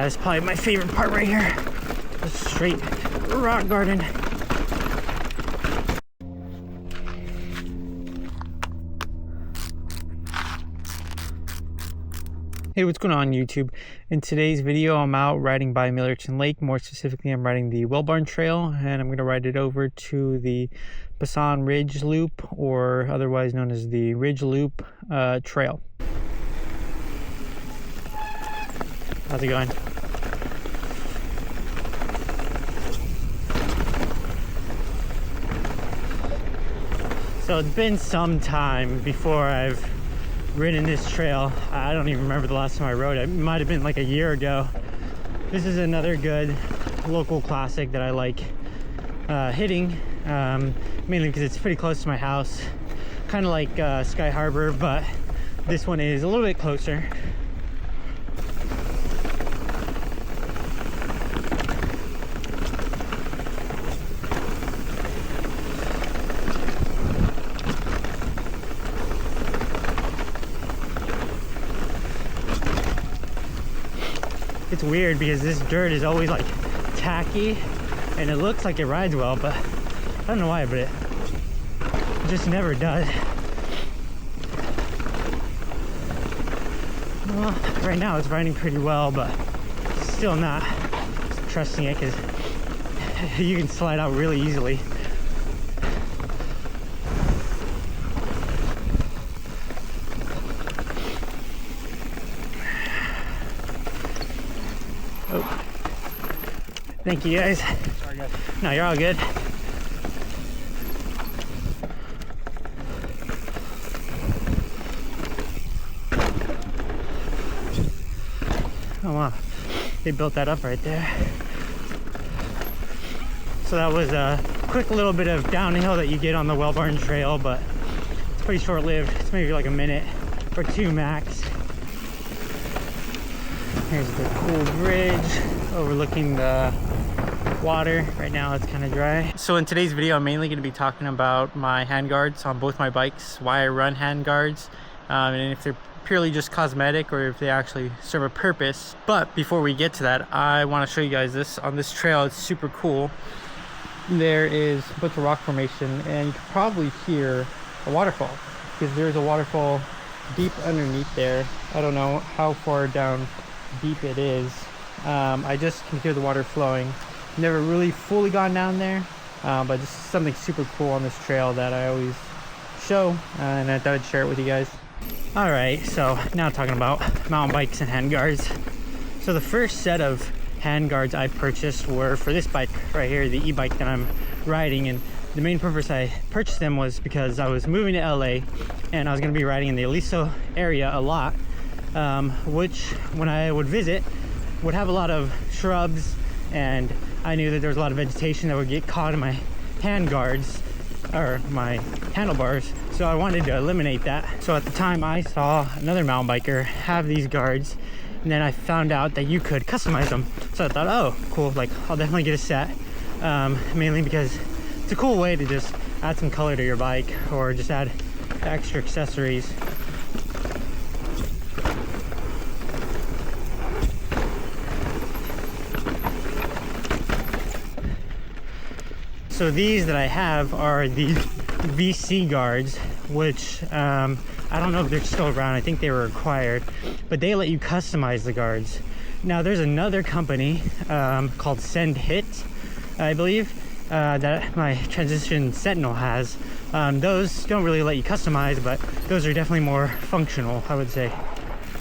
It's probably my favorite part right here. Just straight rock garden. Hey, what's going on YouTube? In today's video, I'm out riding by Millerton Lake. More specifically, I'm riding the Wellbarn Trail, and I'm going to ride it over to the San Ridgeloop, or otherwise known as the Ridgeloop Trail. How's it going? So it's been some time before I've ridden this trail. I don't even remember the last time I rode it. It might have been like a year ago. This is another good local classic that I like hitting, mainly because it's pretty close to my house, kind of like Sky Harbor, but this one is a little bit closer. It's weird because this dirt is always like tacky and it looks like it rides well, but I don't know why, but it just never does. Well, right now it's riding pretty well, but still not trusting it because you can slide out really easily. Oh, thank you guys. Sorry guys. No, you're all good. Oh wow, they built that up right there. So that was a quick little bit of downhill that you get on the Wellbarn Trail, but it's pretty short-lived. It's maybe like a minute or two max. Here's the cool bridge overlooking the water. Right now it's kind of dry. So in today's video, I'm mainly going to be talking about my handguards on both my bikes, why I run handguards, and if they're purely just cosmetic or if they actually serve a purpose. But before we get to that, I want to show you guys this. On this trail, it's super cool. There is a bunch of rock formation, and you can probably hear a waterfall because there's a waterfall deep underneath there. I don't know how far down deep it is. I just can hear the water flowing. Never really fully gone down there, but just something super cool on this trail that I always show, and I thought I'd share it with you guys. All right, so now talking about mountain bikes and handguards. So the first set of handguards I purchased were for this bike right here, the e-bike that I'm riding, and the main purpose I purchased them was because I was moving to LA and I was going to be riding in the Aliso area a lot, which when I would visit would have a lot of shrubs, and I knew that there was a lot of vegetation that would get caught in my handguards or my handlebars, so I wanted to eliminate that. So at the time I saw another mountain biker have these guards, and then I found out that you could customize them. So I thought, oh cool, like I'll definitely get a set, mainly because it's a cool way to just add some color to your bike or just add extra accessories. So these that I have are the VC guards, which I don't know if they're still around. I think they were acquired, but they let you customize the guards. Now there's another company called SendHIT, I believe, that my Transition Sentinel has. Those don't really let you customize, but those are definitely more functional, I would say.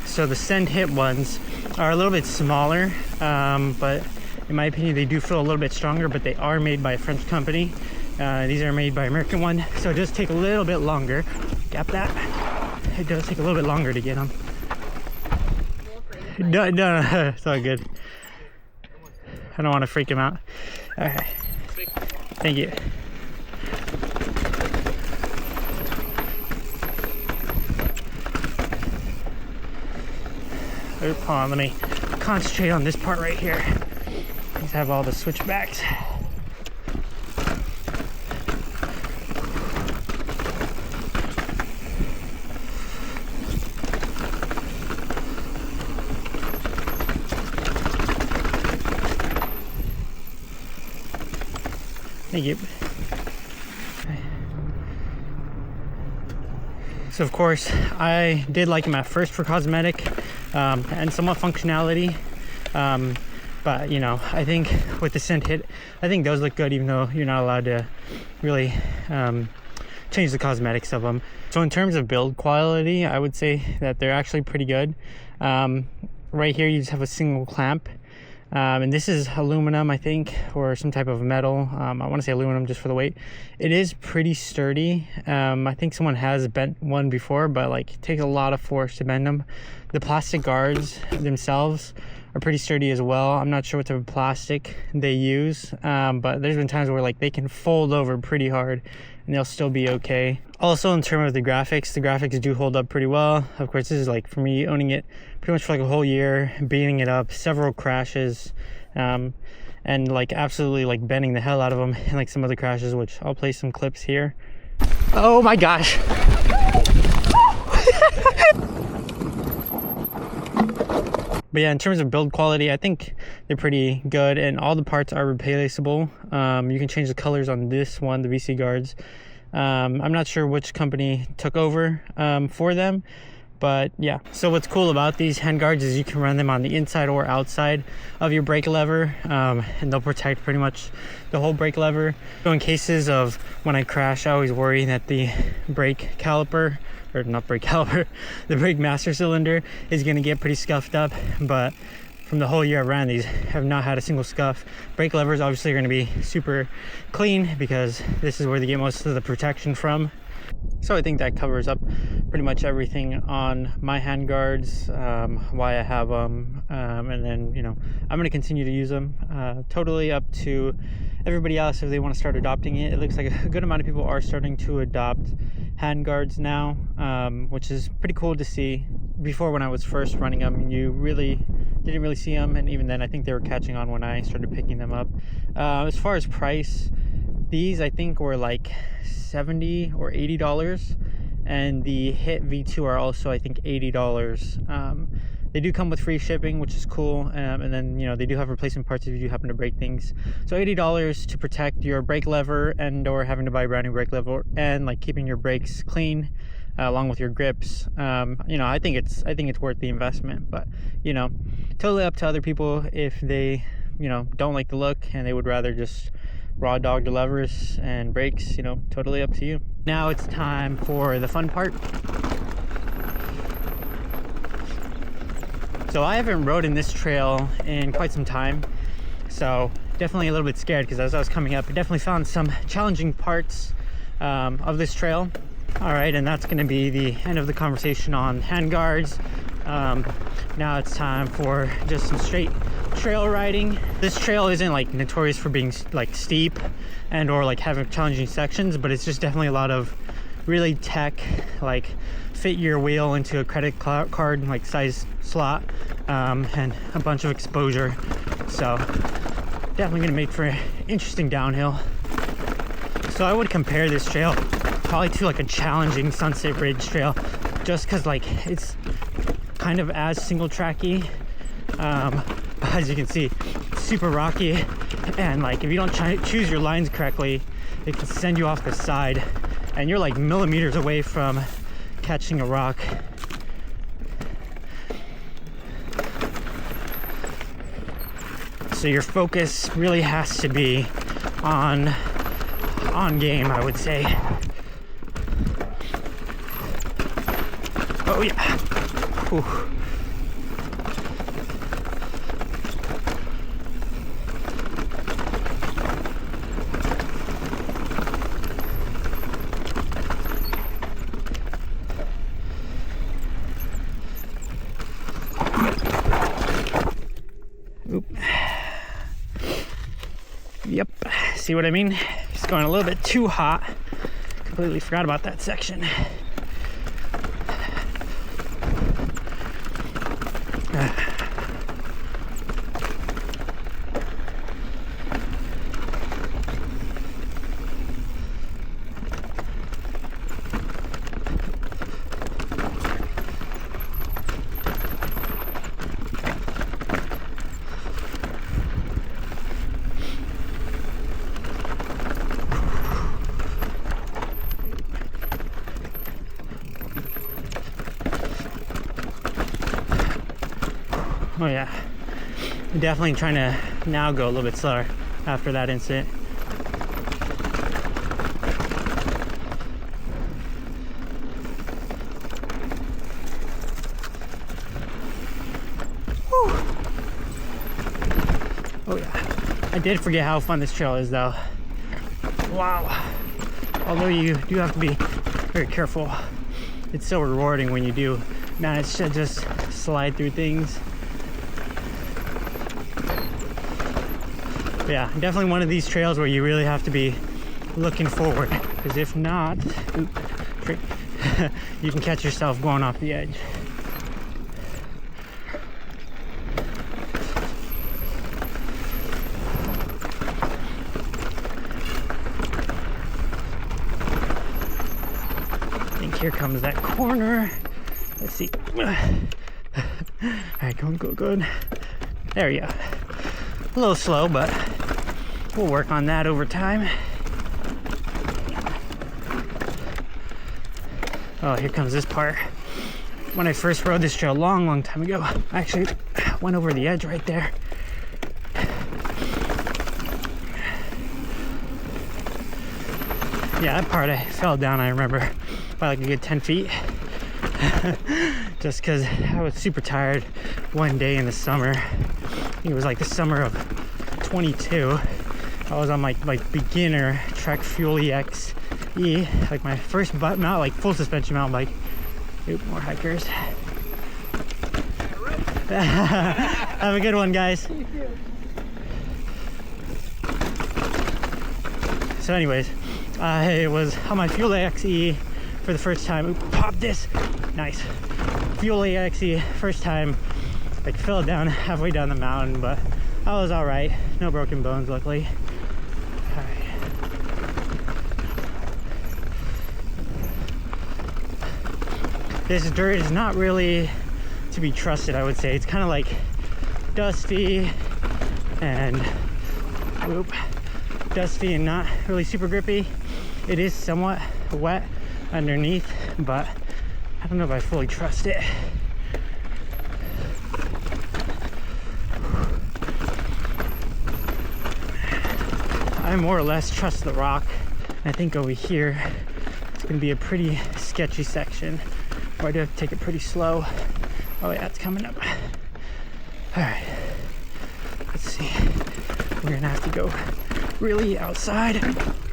So the SendHIT ones are a little bit smaller, but in my opinion, they do feel a little bit stronger, but they are made by a French company. These are made by American one, so it does take a little bit longer. Got that? It does take a little bit longer to get them. No, it's all good. I don't want to freak him out. Okay. Thank you. Oops, hold on, let me concentrate on this part right here. These have all the switchbacks. Thank you. So of course, I did like them at first for cosmetic and somewhat functionality. But you know, I think with the SendHIT, I think those look good, even though you're not allowed to really change the cosmetics of them. So in terms of build quality, I would say that they're actually pretty good. Right here, you just have a single clamp. And this is aluminum, I think, or some type of metal. I want to say aluminum just for the weight. It is pretty sturdy. I think someone has bent one before, but like it takes a lot of force to bend them. The plastic guards themselves are pretty sturdy as well. I'm not sure what type of plastic they use, but there's been times where like they can fold over pretty hard and they'll still be okay. Also, in terms of the graphics do hold up pretty well. Of course, this is like for me owning it pretty much for like a whole year, beating it up, several crashes, and like absolutely like bending the hell out of them in like some other crashes, which I'll play some clips here. Oh my gosh. But yeah, in terms of build quality, I think they're pretty good, and all the parts are replaceable. You can change the colors on this one, the VC guards. I'm not sure which company took over for them, but yeah. So what's cool about these handguards is you can run them on the inside or outside of your brake lever, and they'll protect pretty much the whole brake lever. So in cases of when I crash, I always worry that the brake caliper, or not brake caliper, the brake master cylinder is going to get pretty scuffed up, but from the whole year I've ran these, have not had a single scuff. Brake levers obviously are going to be super clean because this is where they get most of the protection from. So I think that covers up pretty much everything on my handguards, why I have them, and then, you know, I'm going to continue to use them. Totally up to everybody else if they want to start adopting it. It looks like a good amount of people are starting to adopt handguards now, which is pretty cool to see. Before, when I was first running them, you really didn't really see them, and even then I think they were catching on when I started picking them up. As far as price, these I think were like $70 or $80, and the HIT V2 are also I think $80. They do come with free shipping, which is cool, and then, you know, they do have replacement parts if you do happen to break things. So $80 to protect your brake lever and or having to buy a brand new brake lever, and like keeping your brakes clean along with your grips. You know, I think it's worth the investment, but you know, totally up to other people if they, you know, don't like the look and they would rather just raw dog the levers and brakes. You know, totally up to you. Now it's time for the fun part. So I haven't rode in this trail in quite some time, so definitely a little bit scared because as I was coming up, I definitely found some challenging parts of this trail. All right, and that's going to be the end of the conversation on handguards. Now it's time for just some straight trail riding. This trail isn't like notorious for being like steep and or like having challenging sections, but it's just definitely a lot of really tech, like fit your wheel into a credit card like size slot, and a bunch of exposure. So definitely gonna make for interesting downhill. So I would compare this trail probably to like a challenging Sunset Ridge trail, just because like it's kind of as single tracky, as you can see, super rocky, and like if you don't choose your lines correctly, it can send you off the side and you're like millimeters away from catching a rock. So your focus really has to be on game, I would say. Oh yeah. Whew. Oop. Yep, see what I mean? It's going a little bit too hot. Completely forgot about that section. Oh yeah, I'm definitely trying to now go a little bit slower after that incident. Whew. Oh yeah, I did forget how fun this trail is though. Wow. Although you do have to be very careful. It's so rewarding when you do manage to just slide through things. But yeah, definitely one of these trails where you really have to be looking forward, because if not, you can catch yourself going off the edge. I think here comes that corner. Let's see. All right, going good. There we go. A little slow, but we'll work on that over time. Oh, here comes this part. When I first rode this trail a long time ago, I actually went over the edge right there. Yeah, that part I fell down, I remember, by like a good 10 feet. Just because I was super tired one day in the summer. I think it was like the summer of 22. I was on my beginner Trek Fuel EXE, like my first mountain, like full suspension mountain bike. Oop, more hikers. Have a good one, guys. So anyways, I was on my Fuel EXE for the first time. Oop, pop this. Nice. Fuel EXE, first time, like fell down halfway down the mountain, but I was all right. No broken bones, luckily. All right. This dirt is not really to be trusted, I would say. It's kind of like dusty and not really super grippy. It is somewhat wet underneath, but I don't know if I fully trust it. I more or less trust the rock. I think over here it's gonna be a pretty sketchy section where I do have to take it pretty slow. Oh yeah, it's coming up. All right, let's see. We're gonna have to go really outside.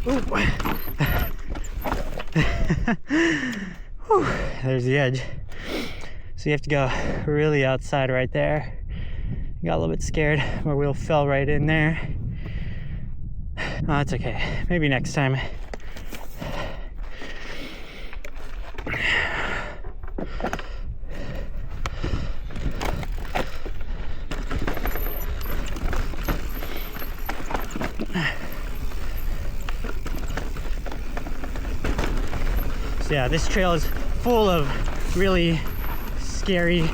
Ooh. Whew, there's the edge. So you have to go really outside right there. Got a little bit scared. My wheel fell right in there. Oh, it's okay. Maybe next time. So yeah, this trail is full of really scary,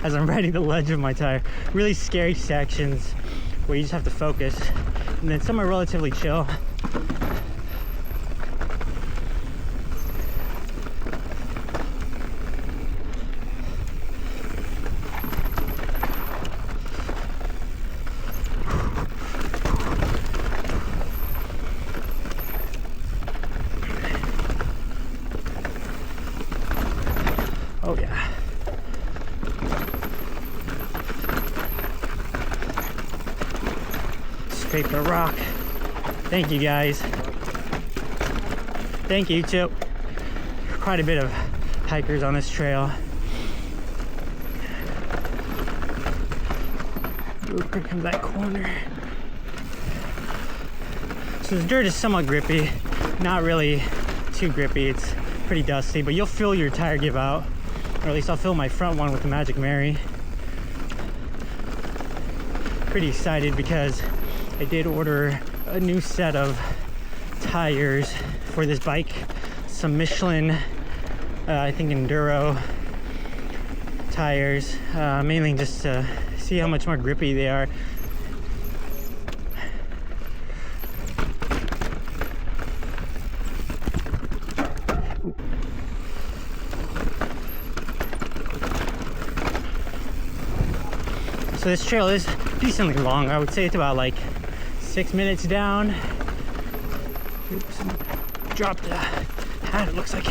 as I'm riding the ledge of my tire, really scary sections where you just have to focus. And then some are relatively chill. Oh yeah. Scrape the rock. Thank you guys. Thank you too. Quite a bit of hikers on this trail. Ooh, here comes that corner. So the dirt is somewhat grippy. Not really too grippy. It's pretty dusty, but you'll feel your tire give out. Or at least I'll fill my front one with the Magic Mary. Pretty excited because I did order a new set of tires for this bike. Some Michelin, I think Enduro tires, mainly just to see how much more grippy they are. So this trail is decently long. I would say it's about like 6 minutes down. Oops, dropped the hat, it looks like.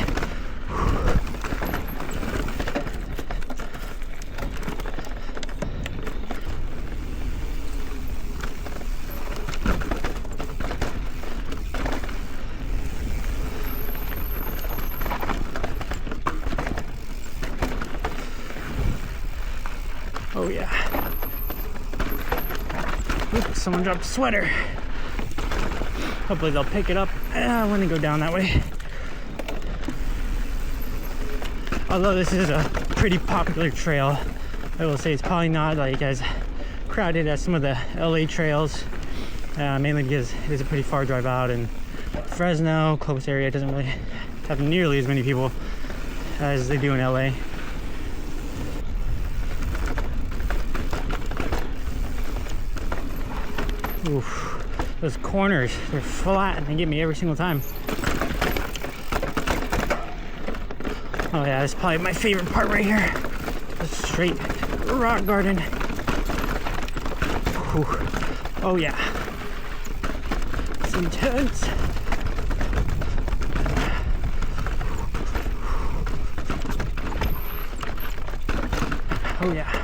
Oh yeah. Oops, someone dropped a sweater. Hopefully they'll pick it up when they go down that way. Although this is a pretty popular trail, I will say it's probably not like as crowded as some of the LA trails, mainly because it is a pretty far drive out, and Fresno, Clovis area doesn't really have nearly as many people as they do in LA. Oof, those corners, they're flat and they get me every single time. Oh yeah, that's probably my favorite part right here. Just straight rock garden. Ooh. Oh yeah. It's intense. Oh yeah.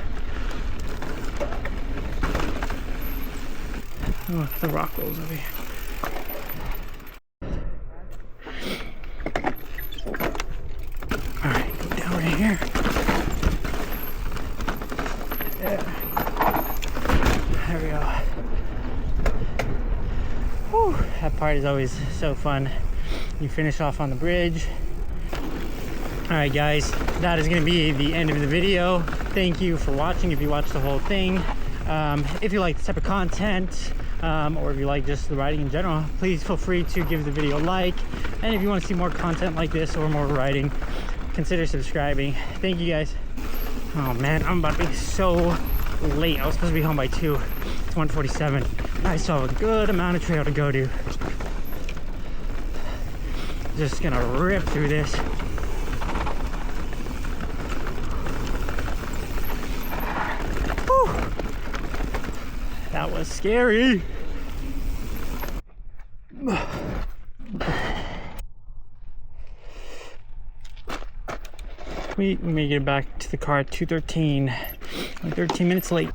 Oh, the rock rolls over here. Alright, go down right here. Yeah. There we go. Whew, that part is always so fun. You finish off on the bridge. Alright guys, that is going to be the end of the video. Thank you for watching if you watched the whole thing. If you like this type of content, or if you like just the riding in general, please feel free to give the video a like. And if you want to see more content like this or more riding, consider subscribing. Thank you guys. Oh man, I'm about to be so late. I was supposed to be home by 2. It's 1:47. I still have a good amount of trail to go to. Just gonna rip through this. Whew. That was scary. We made it back to the car at 2:13. I'm 13 minutes late.